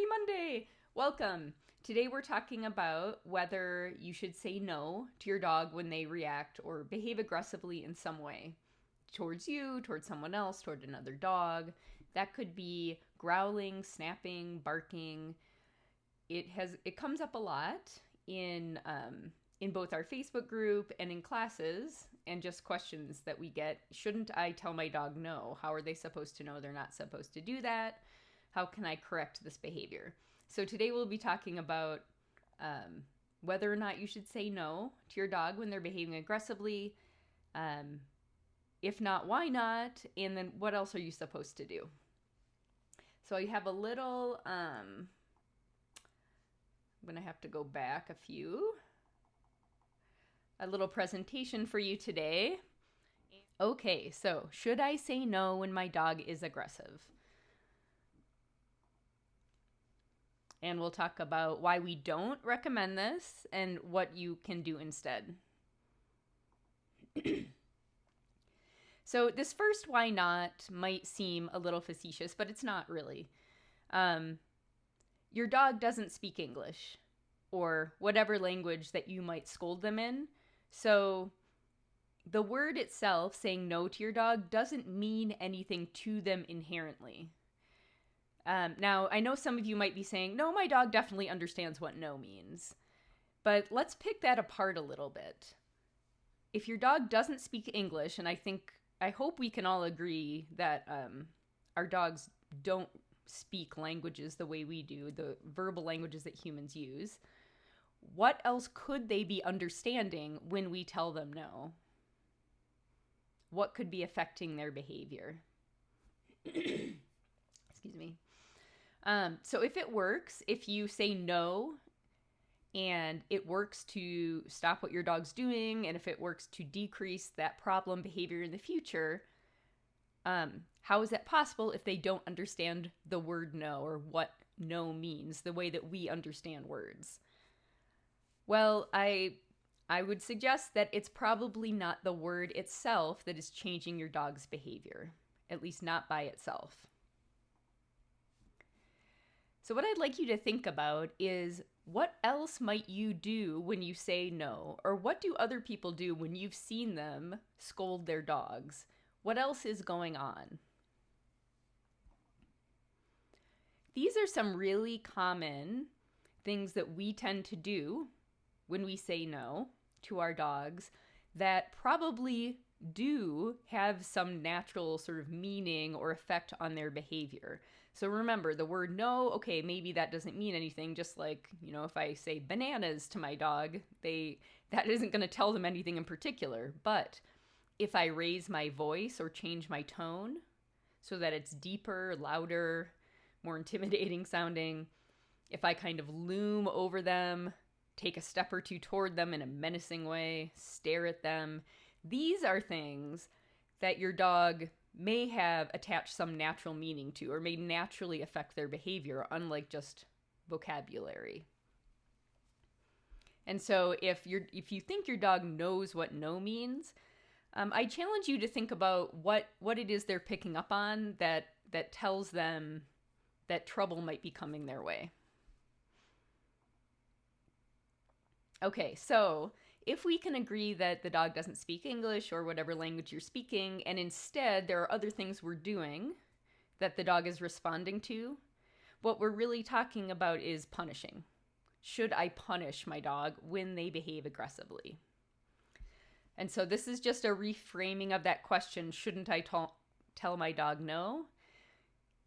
Monday! Welcome! Today we're talking about whether you should say no to your dog when they react or behave aggressively in some way. Towards you, towards someone else, toward another dog. That could be growling, snapping, barking. It comes up a lot in both our Facebook group and in classes, and just questions that we get. Shouldn't I tell my dog no? How are they supposed to know they're not supposed to do that? How can I correct this behavior? So today we'll be talking about whether or not you should say no to your dog when they're behaving aggressively. If not, why not? And then what else are you supposed to do? So I have a little, I'm going to have to go back a little presentation for you today. Okay, so should I say no when my dog is aggressive? And we'll talk about why we don't recommend this and what you can do instead. So this first why not might seem a little facetious, but it's not really. Your dog doesn't speak English or whatever language that you might scold them in. So the word itself, saying no to your dog, doesn't mean anything to them inherently. Now, I know some of you might be saying, no, my dog definitely understands what no means. But let's pick that apart a little bit. If your dog doesn't speak English, and I hope we can all agree that our dogs don't speak languages the way we do, the verbal languages that humans use, what else could they be understanding when we tell them no? What could be affecting their behavior? Excuse me. So if it works, if you say no and it works to stop what your dog's doing, and if it works to decrease that problem behavior in the future, how is that possible if they don't understand the word no or what no means the way that we understand words? Well, I would suggest that it's probably not the word itself that is changing your dog's behavior, at least not by itself. So what I'd like you to think about is, what else might you do when you say no? Or what do other people do when you've seen them scold their dogs? What else is going on? These are some really common things that we tend to do when we say no to our dogs that probably do have some natural sort of meaning or effect on their behavior. So remember, the word no, okay, maybe that doesn't mean anything. Just like, if I say bananas to my dog, that isn't going to tell them anything in particular. But if I raise my voice or change my tone so that it's deeper, louder, more intimidating sounding, if I kind of loom over them, take a step or two toward them in a menacing way, stare at them, these are things that your dog may have attached some natural meaning to or may naturally affect their behavior, unlike just vocabulary. And so if you think your dog knows what no means, I challenge you to think about what it is they're picking up on that tells them that trouble might be coming their way. Okay, so if we can agree that the dog doesn't speak English or whatever language you're speaking, and instead there are other things we're doing that the dog is responding to, what we're really talking about is punishing. Should I punish my dog when they behave aggressively? And so this is just a reframing of that question, shouldn't I tell my dog no?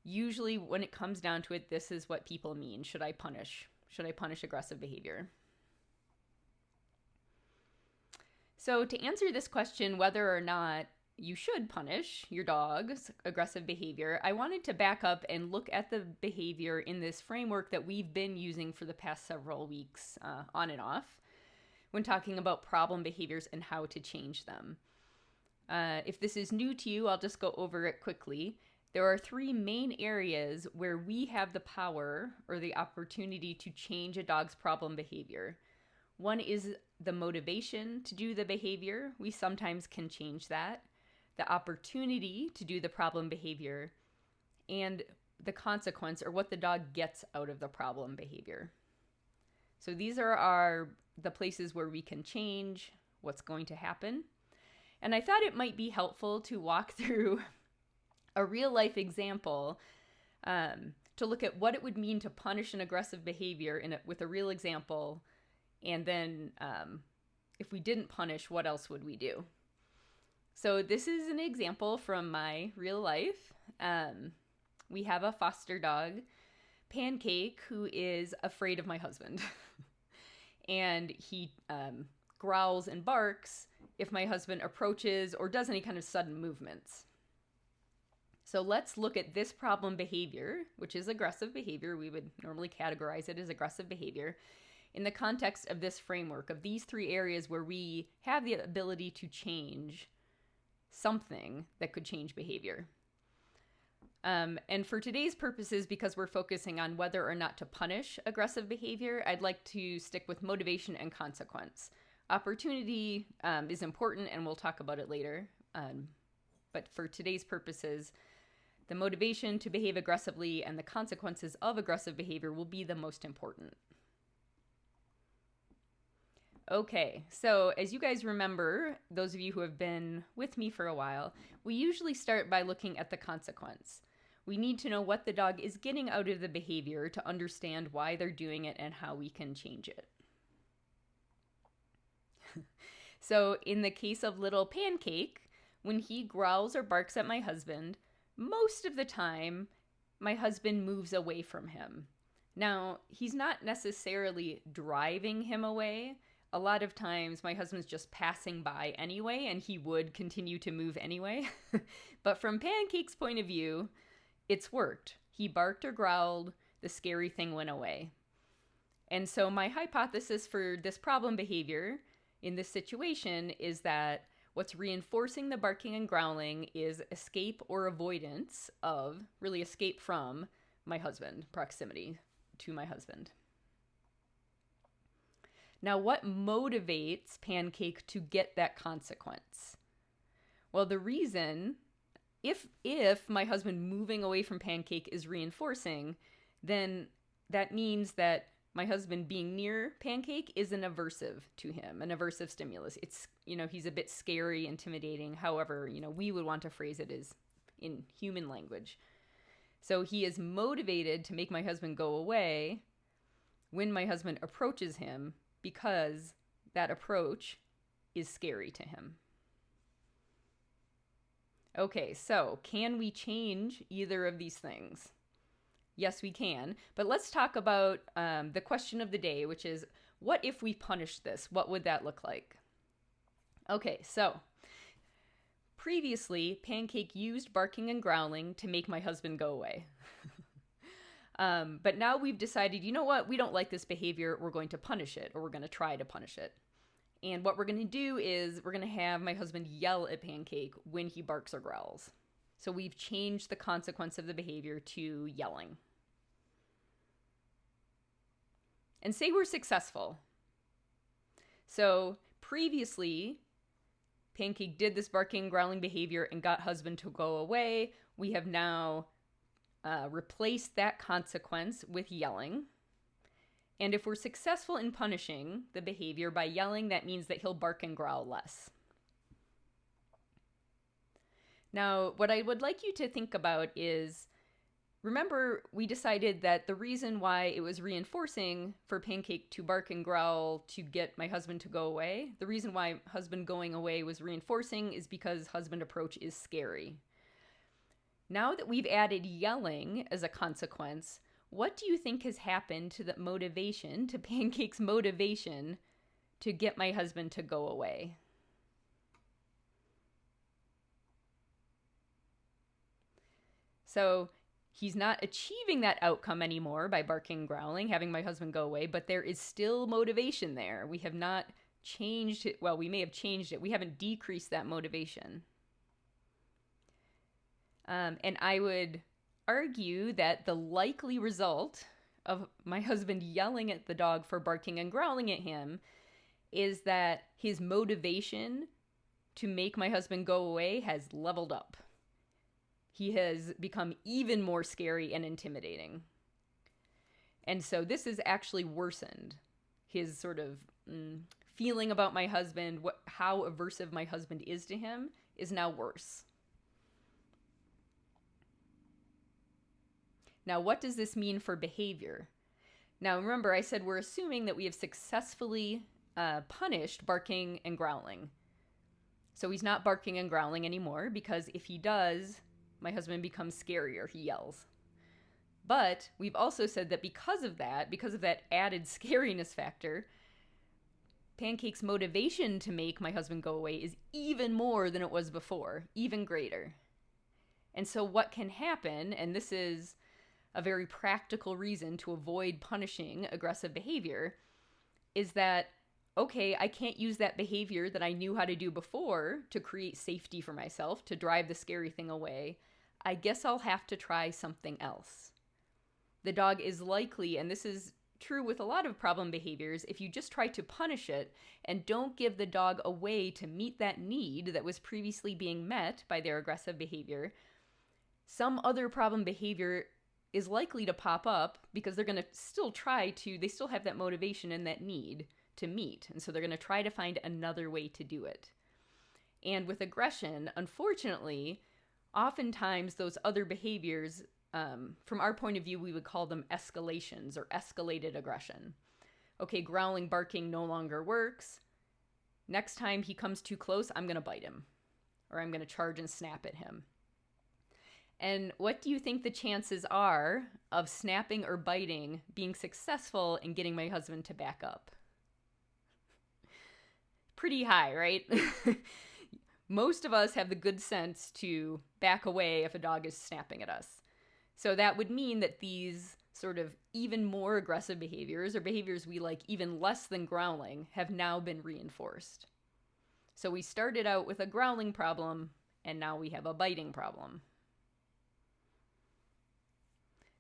Usually when it comes down to it, this is what people mean. Should I punish? Should I punish aggressive behavior? So to answer this question, whether or not you should punish your dog's aggressive behavior, I wanted to back up and look at the behavior in this framework that we've been using for the past several weeks, on and off, when talking about problem behaviors and how to change them. If this is new to you, I'll just go over it quickly. There are three main areas where we have the power or the opportunity to change a dog's problem behavior. One is the motivation to do the behavior. We sometimes can change that. The opportunity to do the problem behavior. And the consequence or what the dog gets out of the problem behavior. So these are the places where we can change what's going to happen. And I thought it might be helpful to walk through a real life example to look at what it would mean to punish an aggressive behavior with a real example. And then if we didn't punish, what else would we do? So this is an example from my real life. We have a foster dog, Pancake, who is afraid of my husband. And he growls and barks if my husband approaches or does any kind of sudden movements. So let's look at this problem behavior, which is aggressive behavior. We would normally categorize it as aggressive behavior in the context of this framework of these three areas where we have the ability to change something that could change behavior. And for today's purposes, because we're focusing on whether or not to punish aggressive behavior, I'd like to stick with motivation and consequence. Opportunity is important, and we'll talk about it later. But for today's purposes, the motivation to behave aggressively and the consequences of aggressive behavior will be the most important. Okay, so as you guys remember, those of you who have been with me for a while, we usually start by looking at the consequence. We need to know what the dog is getting out of the behavior to understand why they're doing it and how we can change it. So in the case of little Pancake, when he growls or barks at my husband, most of the time, my husband moves away from him. Now, he's not necessarily driving him away. A lot of times, my husband's just passing by anyway, and he would continue to move anyway. But from Pancake's point of view, it's worked. He barked or growled, the scary thing went away. And so my hypothesis for this problem behavior in this situation is that what's reinforcing the barking and growling is escape or avoidance of, really escape from my husband, proximity to my husband. Now, what motivates Pancake to get that consequence? Well, the reason, if my husband moving away from Pancake is reinforcing, then that means that my husband being near Pancake is an aversive to him, an aversive stimulus. It's, he's a bit scary, intimidating. However, we would want to phrase it as in human language. So he is motivated to make my husband go away when my husband approaches him because that approach is scary to him. Okay, so can we change either of these things? Yes, we can. But let's talk about the question of the day, which is, what if we punish this? What would that look like? Okay, so previously, Pancake used barking and growling to make my husband go away. But now we've decided, you know what? We don't like this behavior. We're going to punish it, or we're going to try to punish it. And what we're going to do is we're going to have my husband yell at Pancake when he barks or growls. So we've changed the consequence of the behavior to yelling. And say we're successful. So previously, Pancake did this barking and growling behavior and got husband to go away. We have now replaced that consequence with yelling. And if we're successful in punishing the behavior by yelling, that means that he'll bark and growl less. Now, what I would like you to think about is, remember, we decided that the reason why it was reinforcing for Pancake to bark and growl to get my husband to go away, the reason why husband going away was reinforcing is because husband approach is scary. Now that we've added yelling as a consequence, what do you think has happened to the motivation, to Pancake's motivation to get my husband to go away? So he's not achieving that outcome anymore by barking and growling, having my husband go away, but there is still motivation there. We have not changed it. Well, we may have changed it. We haven't decreased that motivation. And I would argue that the likely result of my husband yelling at the dog for barking and growling at him is that his motivation to make my husband go away has leveled up. he has become even more scary and intimidating. And so this has actually worsened his sort of feeling about my husband, how aversive my husband is to him, is now worse. Now, what does this mean for behavior? Now, remember, I said we're assuming that we have successfully punished barking and growling. So he's not barking and growling anymore, because if he does, my husband becomes scarier. He yells. But we've also said that because of that added scariness factor, Pancake's motivation to make my husband go away is even more than it was before, even greater. And so what can happen, and this is a very practical reason to avoid punishing aggressive behavior, is that, okay, I can't use that behavior that I knew how to do before to create safety for myself, to drive the scary thing away. I guess I'll have to try something else. The dog is likely, and this is true with a lot of problem behaviors, if you just try to punish it and don't give the dog a way to meet that need that was previously being met by their aggressive behavior, some other problem behavior is likely to pop up because they're going to still they still have that motivation and that need to meet. And so they're going to try to find another way to do it. And with aggression, unfortunately, oftentimes those other behaviors, from our point of view, we would call them escalations or escalated aggression. Okay, growling, barking no longer works. Next time he comes too close, I'm going to bite him, or I'm going to charge and snap at him. And what do you think the chances are of snapping or biting being successful in getting my husband to back up? Pretty high, right? Most of us have the good sense to back away if a dog is snapping at us. So that would mean that these sort of even more aggressive behaviors, or behaviors we like even less than growling, have now been reinforced. So we started out with a growling problem, and now we have a biting problem.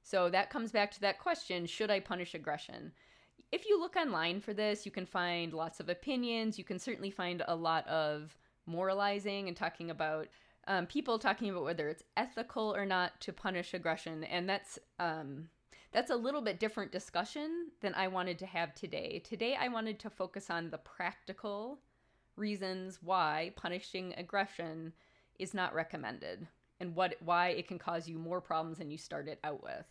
So that comes back to that question, should I punish aggression? If you look online for this, you can find lots of opinions. You can certainly find a lot of moralizing and talking about people talking about whether it's ethical or not to punish aggression. And that's a little bit different discussion than I wanted to have today. Today, I wanted to focus on the practical reasons why punishing aggression is not recommended and why it can cause you more problems than you started out with.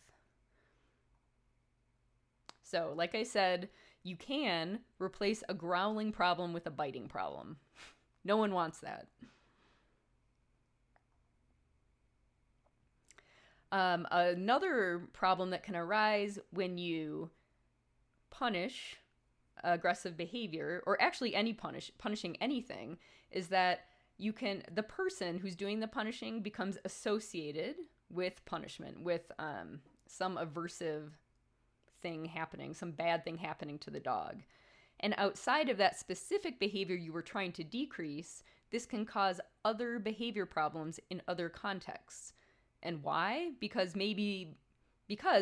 So, like I said, you can replace a growling problem with a biting problem. No one wants that. Another problem that can arise when you punish aggressive behavior, or actually punishing anything, is that the person who's doing the punishing becomes associated with punishment, with some aversive thing happening, some bad thing happening to the dog. And outside of that specific behavior you were trying to decrease, this can cause other behavior problems in other contexts. And why? Because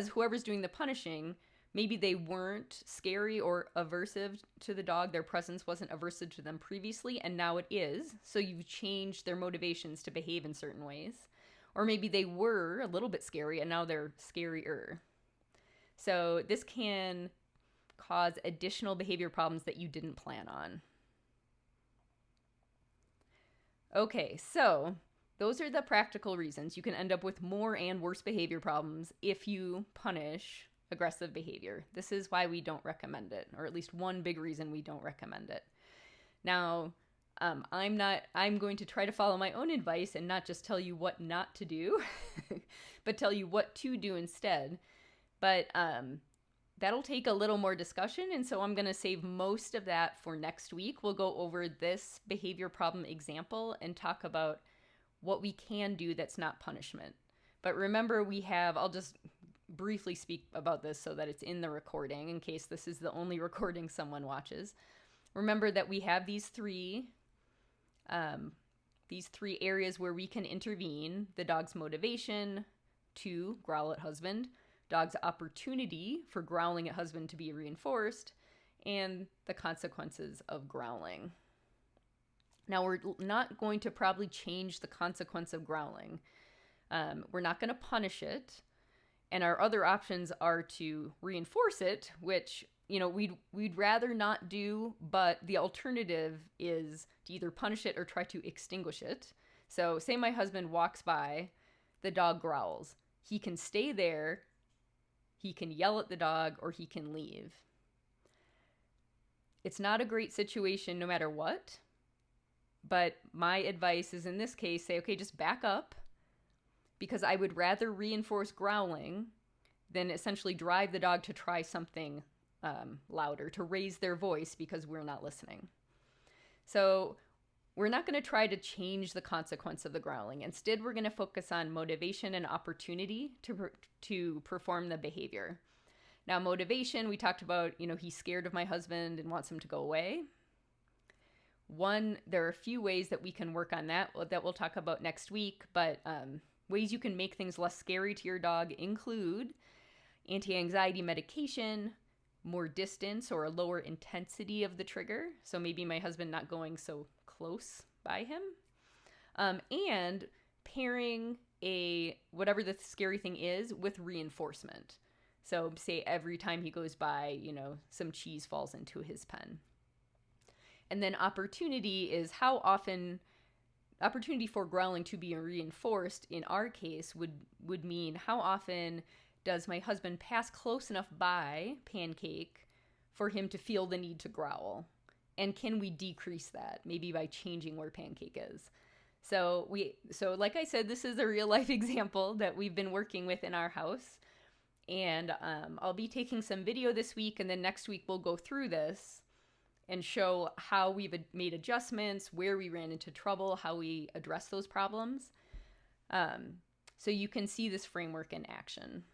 whoever's doing the punishing, maybe they weren't scary or aversive to the dog. Their presence wasn't aversive to them previously, and now it is. So you've changed their motivations to behave in certain ways. Or maybe they were a little bit scary, and now they're scarier. So this can cause additional behavior problems that you didn't plan on. Okay, so those are the practical reasons. You can end up with more and worse behavior problems if you punish aggressive behavior. This is why we don't recommend it, or at least one big reason we don't recommend it. Now, I'm going to try to follow my own advice and not just tell you what not to do, but tell you what to do instead. But that'll take a little more discussion, and so I'm going to save most of that for next week. We'll go over this behavior problem example and talk about what we can do that's not punishment. But remember, I'll just briefly speak about this so that it's in the recording in case this is the only recording someone watches. Remember that we have these three areas where we can intervene: the dog's motivation to growl at husband, dog's opportunity for growling at husband to be reinforced, and the consequences of growling. Now, we're not going to probably change the consequence of growling. We're not going to punish it. And our other options are to reinforce it, which, we'd rather not do, but the alternative is to either punish it or try to extinguish it. So say my husband walks by, the dog growls. He can stay there, he can yell at the dog, or he can leave. It's not a great situation no matter what, but my advice is in this case, say, okay, just back up, because I would rather reinforce growling than essentially drive the dog to try something louder, to raise their voice because we're not listening. So we're not going to try to change the consequence of the growling. Instead, we're going to focus on motivation and opportunity to perform the behavior. Now, motivation, we talked about, he's scared of my husband and wants him to go away. There are a few ways that we can work on that we'll talk about next week, but ways you can make things less scary to your dog include anti-anxiety medication, more distance or a lower intensity of the trigger. So maybe my husband not going so close by him. And pairing whatever the scary thing is with reinforcement. So say every time he goes by, some cheese falls into his pen. And then opportunity is how often opportunity for growling to be reinforced in our case would mean how often does my husband pass close enough by Pancake for him to feel the need to growl? And can we decrease that maybe by changing where Pancake is? So like I said, this is a real life example that we've been working with in our house. And I'll be taking some video this week, and then next week we'll go through this and show how we've made adjustments, where we ran into trouble, how we address those problems. So you can see this framework in action.